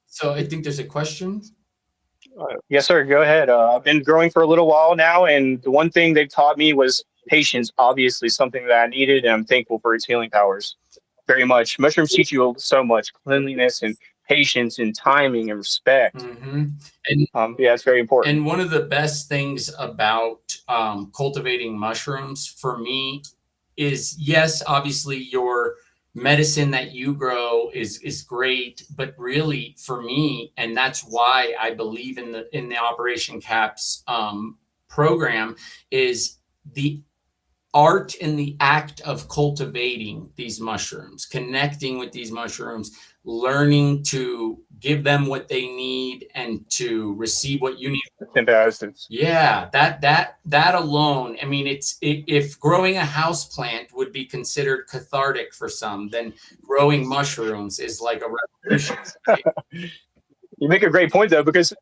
So I think there's a question. Yes, sir. Go ahead. I've been growing for a little while now, and the one thing they've taught me was patience. Obviously, something that I needed, and I'm thankful for its healing powers. Very much. Mushrooms teach you so much cleanliness and patience and timing and respect. Mm-hmm. And Yeah, it's very important. and one of the best things about cultivating mushrooms for me is, yes, obviously your medicine that you grow is great, but really for me, and that's why I believe in the Operation Caps program, is the art in the act of cultivating these mushrooms, connecting with these mushrooms, learning to give them what they need and to receive what you need. Symbiosis. Yeah, that alone. I mean, if growing a house plant would be considered cathartic for some, then growing mushrooms is like a revolution. Right? You make a great point though, because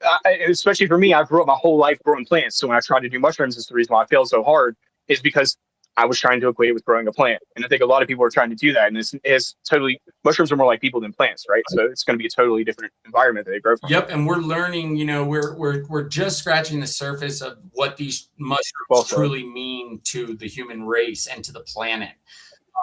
especially for me, I grew up my whole life growing plants. So when I tried to do mushrooms, it's the reason why I failed so hard is because I was trying to equate it with growing a plant. And I think a lot of people are trying to do that. And it's totally, mushrooms are more like people than plants, right? So it's going to be a totally different environment that they grow from. Yep, and we're learning. We're just scratching the surface of what these mushrooms truly mean to the human race and to the planet.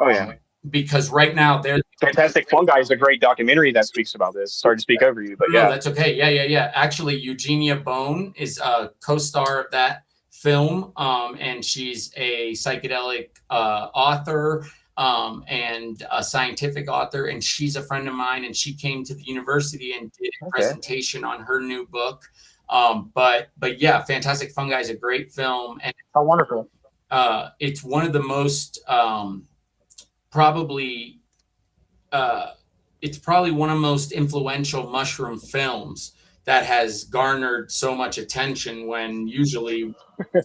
Oh yeah. Because right now there's Fantastic Fungi is a great documentary that speaks about this. Sorry to speak over you, but yeah. No, that's okay. Yeah. Actually, Eugenia Bone is a co-star of that film, and she's a psychedelic author and a scientific author, and she's a friend of mine, and she came to the university and did a presentation on her new book. But yeah, Fantastic Fungi is a great film, and how wonderful. It's one of the most probably it's probably one of the most influential mushroom films that has garnered so much attention when usually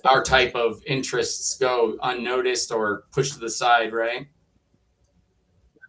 our type of interests go unnoticed or pushed to the side, right?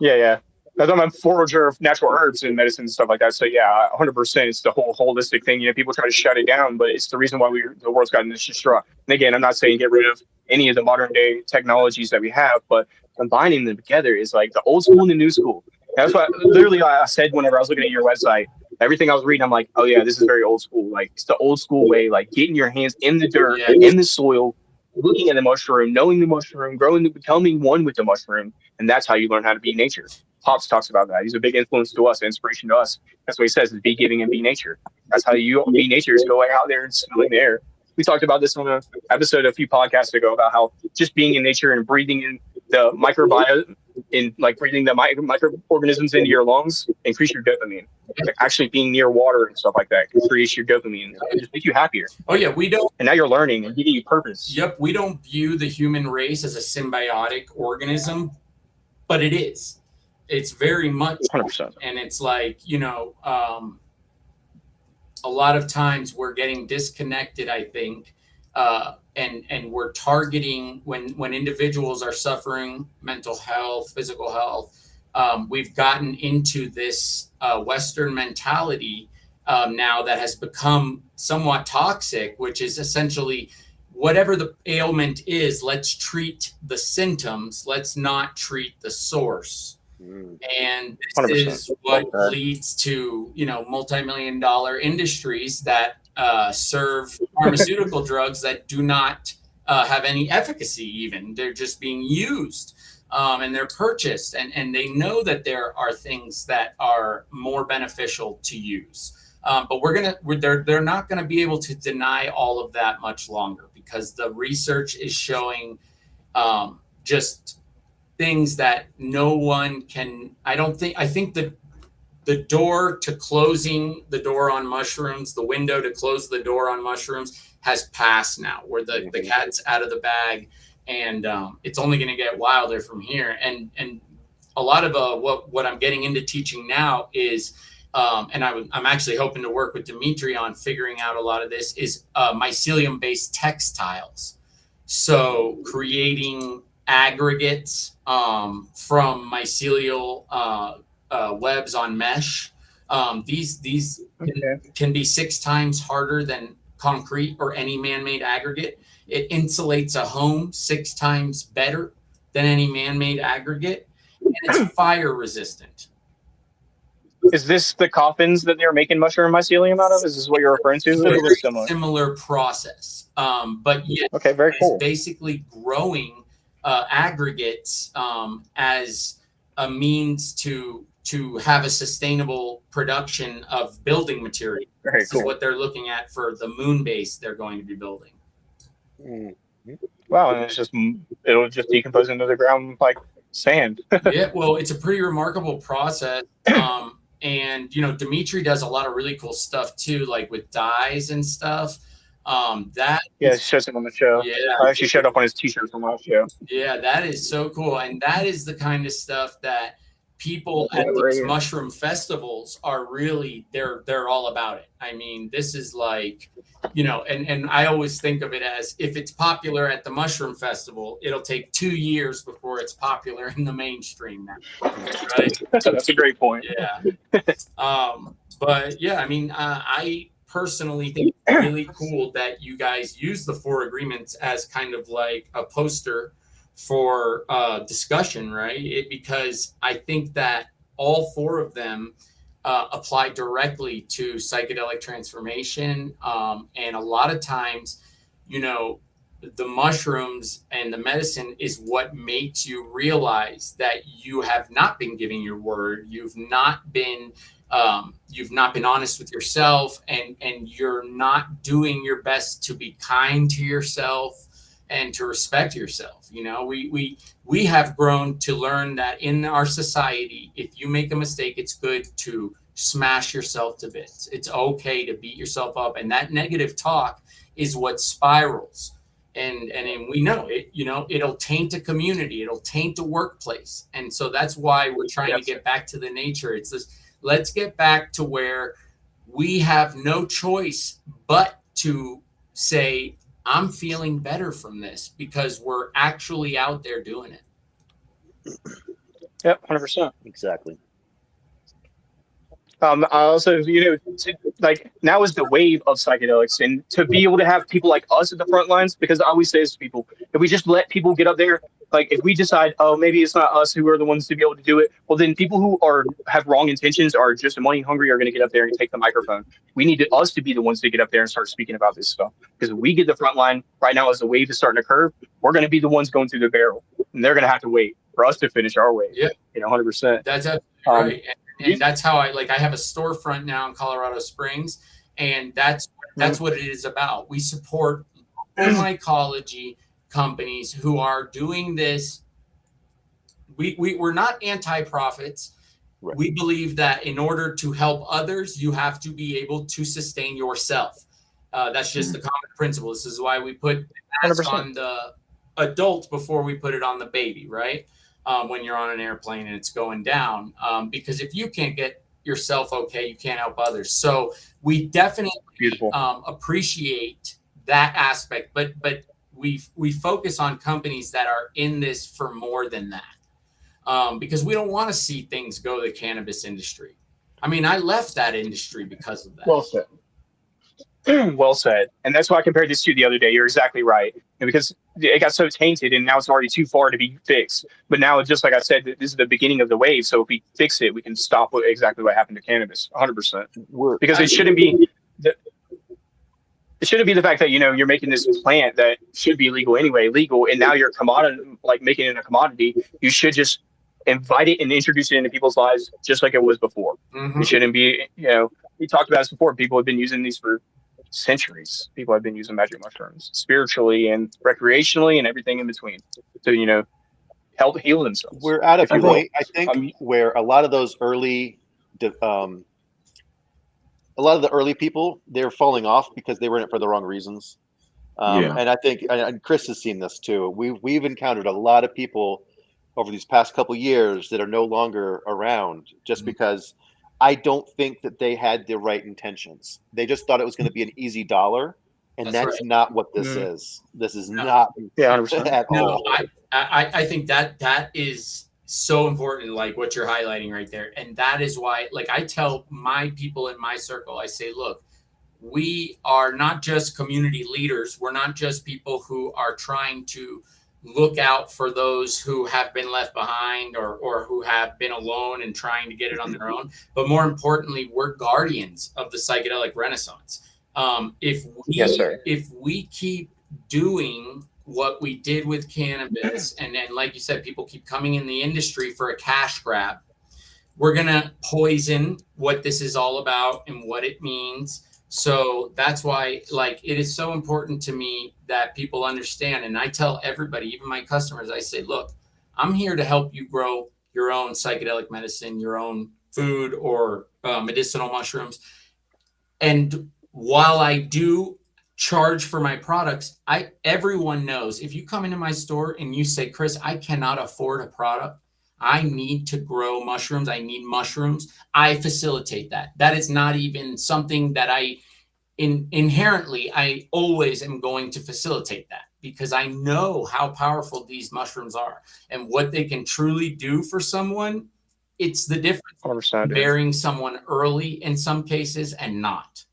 Yeah. I'm a forager of natural herbs and medicine and stuff like that. So yeah, 100%. It's the whole holistic thing. People try to shut it down, but it's the reason why the world's gotten this distraught. And again, I'm not saying get rid of any of the modern day technologies that we have, but combining them together is like the old school and the new school. That's what literally I said whenever I was looking at your website. Everything I was reading, I'm like, oh yeah, this is very old school. Like it's the old school way, like getting your hands in the dirt, in the soil, looking at the mushroom, knowing the mushroom, growing, becoming one with the mushroom, and that's how you learn how to be nature. Pops talks about that. He's a big influence to us, inspiration to us. That's what he says: is be giving and be nature. That's how you be nature, is going out there and smelling the air. We talked about this on an episode a few podcasts ago about how just being in nature and breathing in the microbiome, in like breathing the microorganisms into your lungs, increase your dopamine. Like actually being near water and stuff like that increase your dopamine and just make you happier. Oh yeah, we don't. And now you're learning and giving you purpose. Yep, we don't view the human race as a symbiotic organism, but it is. It's very much 100%. And it's like, a lot of times we're getting disconnected, I think, and we're targeting when individuals are suffering mental health, physical health. We've gotten into this Western mentality now that has become somewhat toxic, which is essentially whatever the ailment is, let's treat the symptoms, let's not treat the source. And this is what leads to, multi-million-dollar industries that serve pharmaceutical drugs that do not have any efficacy even. They're just being used and they're purchased. And they know that there are things that are more beneficial to use. But they're not going to be able to deny all of that much longer because the research is showing just things that no one can. I think that the door to closing the door on mushrooms, the window to close the door on mushrooms has passed now, where the cat's out of the bag, and it's only going to get wilder from here. And a lot of what I'm getting into teaching now is, and I'm actually hoping to work with Dimitri on figuring out a lot of this, is mycelium-based textiles. So creating aggregates from mycelial webs on mesh. These can be 6 times harder than concrete or any man-made aggregate. It insulates a home 6 times better than any man-made aggregate, and it's fire resistant. Is this the coffins that they're making mushroom mycelium out of? Is this what you're referring to? Or is Very this similar? similar process. But yeah, Okay, very it's cool. basically growing aggregates as a means to have a sustainable production of building material. Very This cool. is what they're looking at for the moon base they're going to be building. Wow, and it'll just decompose into the ground like sand. Yeah, well, it's a pretty remarkable process. And Dimitri does a lot of really cool stuff too, like with dyes and stuff. That Yeah, it shows him on the show. yeah, I actually showed up on his T-shirt from last show. yeah, that is so cool. And that is the kind of stuff that people Yeah, at right these here. mushroom festivals are really they're all about it. I mean, this is like, and I always think of it as if it's popular at the mushroom festival, it'll take 2 years before it's popular in the mainstream now. Right? That's a great point. Yeah. But yeah, I mean, I personally think it's really cool that you guys use the 4 agreements as kind of like a poster for discussion, right? Because I think that all 4 of them apply directly to psychedelic transformation. And a lot of times, the mushrooms and the medicine is what makes you realize that you have not been giving your word. You've not been honest with yourself, and you're not doing your best to be kind to yourself and to respect yourself. We have grown to learn that in our society, if you make a mistake, it's good to smash yourself to bits. It's okay to beat yourself up, and that negative talk is what spirals. And we know it. It'll taint a community. It'll taint a workplace. And so that's why we're trying to get back to the nature. It's this. Let's get back to where we have no choice but to say, I'm feeling better from this, because we're actually out there doing it. Yep, 100%. Exactly. Also, like now is the wave of psychedelics, and to be able to have people like us at the front lines, because I always say this to people, if we just let people get up there, like if we decide, oh, maybe it's not us who are the ones to be able to do it, well, then people who have wrong intentions, are just money hungry, are going to get up there and take the microphone. We need us to be the ones to get up there and start speaking about this stuff, because if we get the front line right now as the wave is starting to curve, we're going to be the ones going through the barrel, and they're going to have to wait for us to finish our wave. Yeah, 100%. That's right. And that's how I have a storefront now in Colorado Springs, and that's what it is about. We support mycology companies who are doing this. We're not anti-profits. Right. We believe that in order to help others, you have to be able to sustain yourself. That's just the common principle. This is why we put the mask on the adult before we put it on the baby, right? When you're on an airplane and it's going down, because if you can't get yourself okay, you can't help others. So we definitely appreciate that aspect, but we focus on companies that are in this for more than that, because we don't want to see things go to the cannabis industry. I mean, I left that industry because of that. Well said. Well said. And that's why I compared this to the other day. You're exactly right. Because it got so tainted, and now it's already too far to be fixed. But now, just like I said, this is the beginning of the wave. So if we fix it, we can stop exactly what happened to cannabis. 100%. Because it shouldn't be the fact that you're making this plant that should be legal anyway, and now you're making it a commodity. You should just invite it and introduce it into people's lives just like it was before. Mm-hmm. It shouldn't be. We talked about this before. People have been using these for centuries. People have been using magic mushrooms spiritually and recreationally and everything in between to help heal themselves. We're at a point, I think, where a lot of those early people, they're falling off because they were in it for the wrong reasons. And I think, and Chris has seen this too, we've encountered a lot of people over these past couple of years that are no longer around just because I don't think that they had the right intentions. They just thought it was going to be an easy dollar, and that's right. not what this is. This is not 100%. at all. I think that is so important, like what you're highlighting right there. And that is why, like, I tell my people in my circle, I say, look, we are not just community leaders. We're not just people who are trying to look out for those who have been left behind or who have been alone and trying to get it on their own. But more importantly, we're guardians of the psychedelic renaissance. Yes, sir. If we keep doing what we did with cannabis, and then, like you said, people keep coming in the industry for a cash grab, we're going to poison what this is all about and what it means. So that's why, like, it is so important to me that people understand. And I tell everybody, even my customers, I say, look, I'm here to help you grow your own psychedelic medicine, your own food or medicinal mushrooms. And while I do charge for my products, everyone knows if you come into my store and you say, Chris, I cannot afford a product, I need to grow mushrooms, I need mushrooms, I facilitate that. That is not even something that inherently I always am going to facilitate that, because I know how powerful these mushrooms are and what they can truly do for someone. It's the difference 100%, bearing someone early in some cases and not.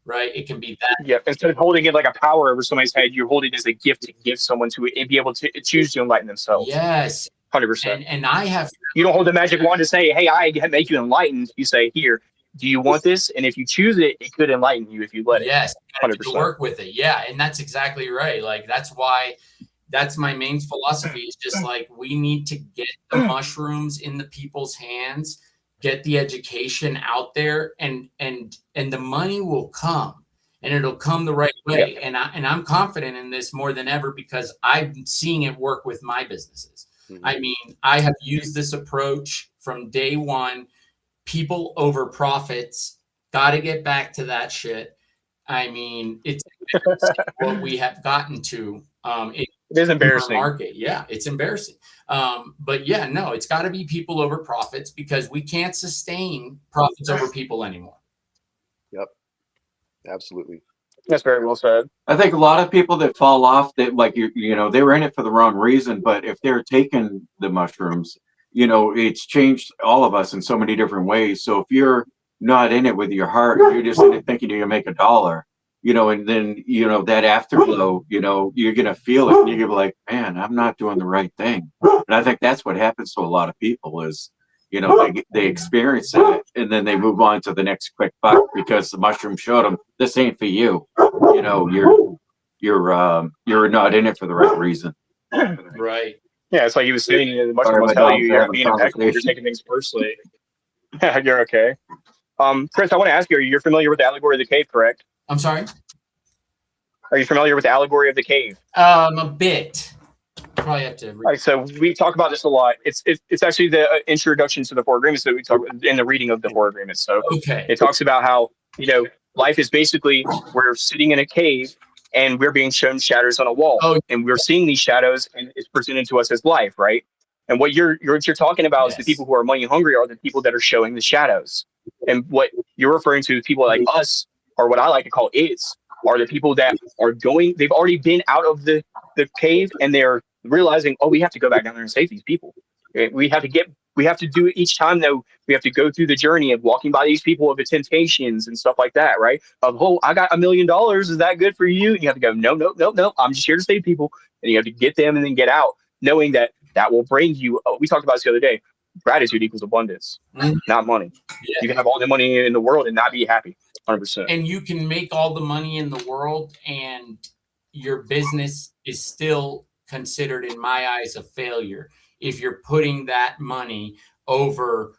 Right? It can be that. Yeah. Instead of holding it like a power over somebody's head, you're holding it as a gift to give someone to be able to choose to enlighten themselves. Yes. 100%. And I have. You don't hold the magic wand to say, hey, I make you enlightened. You say, here, do you want this? And if you choose it, it could enlighten you if you let it. Yes. 100%. To work with it. Yeah. And that's exactly right. Like, that's why. That's my main philosophy. Is just like, we need to get the mushrooms in the people's hands, get the education out there, and the money will come, and it'll come the right way. Yeah. And I'm confident in this more than ever, because I'm seeing it work with my businesses. Mm-hmm. I mean, I have used this approach from day one. People over profits. Got to get back to that shit. I mean, it's what we have gotten to. It is embarrassing. Market. Yeah, it's embarrassing. But yeah, no, it's got to be people over profits, because we can't sustain profits over people anymore. Yep, absolutely. That's very well said. I think a lot of people that fall off, that, like, you know, they were in it for the wrong reason, but if they're taking the mushrooms, you know, it's changed all of us in so many different ways. So if you're not in it with your heart, you're just in it thinking you're gonna make $1, you know, and then, you know, that afterglow, you know, you're gonna feel it, and you're gonna be like, man, I'm not doing the right thing. And I think that's what happens to a lot of people is, you know, they experience it, and then they move on to the next quick buck, because the mushroom showed them this ain't for you. You know, you're not in it for the right reason. Right. Yeah, it's like he was saying, the mushroom will tell you you're being impeccable, you're taking things personally. You're okay. Chris, I want to ask you, you're familiar with the allegory of the cave, correct? I'm sorry? Are you familiar with the allegory of the cave? A bit. Probably have to. All right, so we talk about this a lot. It's actually the introduction to the Four Agreements that we talk in the reading of the Four Agreements. So okay. It talks about how, you know, life is basically, we're sitting in a cave and we're being shown shadows on a wall, and we're seeing these shadows, and it's presented to us as life, right? And what you're talking about is the people who are money hungry are the people that are showing the shadows. And what you're referring to is people like us, or what I like to call is, are the people that are they've already been out of the cave, and they're realizing, oh, we have to go back down there and save these people. We have to do it each time, though. We have to go through the journey of walking by these people of the temptations and stuff like that, right? Of, oh, I got $1 million. Is that good for you? And you have to go, no. I'm just here to save people. And you have to get them and then get out, knowing that will bring you. We talked about this the other day. Gratitude equals abundance, not money. Yeah. You can have all the money in the world and not be happy. 100%. And you can make all the money in the world, and your business is still considered, in my eyes, a failure if you're putting that money over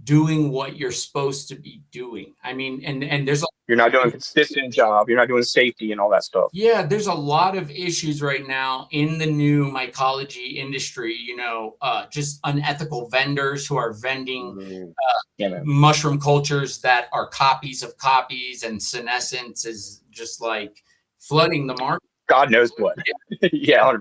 doing what you're supposed to be doing. I mean, and there's you're not doing a consistent job. You're not doing safety and all that stuff. Yeah, there's a lot of issues right now in the new mycology industry, you know, just unethical vendors who are vending mushroom cultures that are copies of copies, and senescence is just like flooding the market. God knows what. Yeah.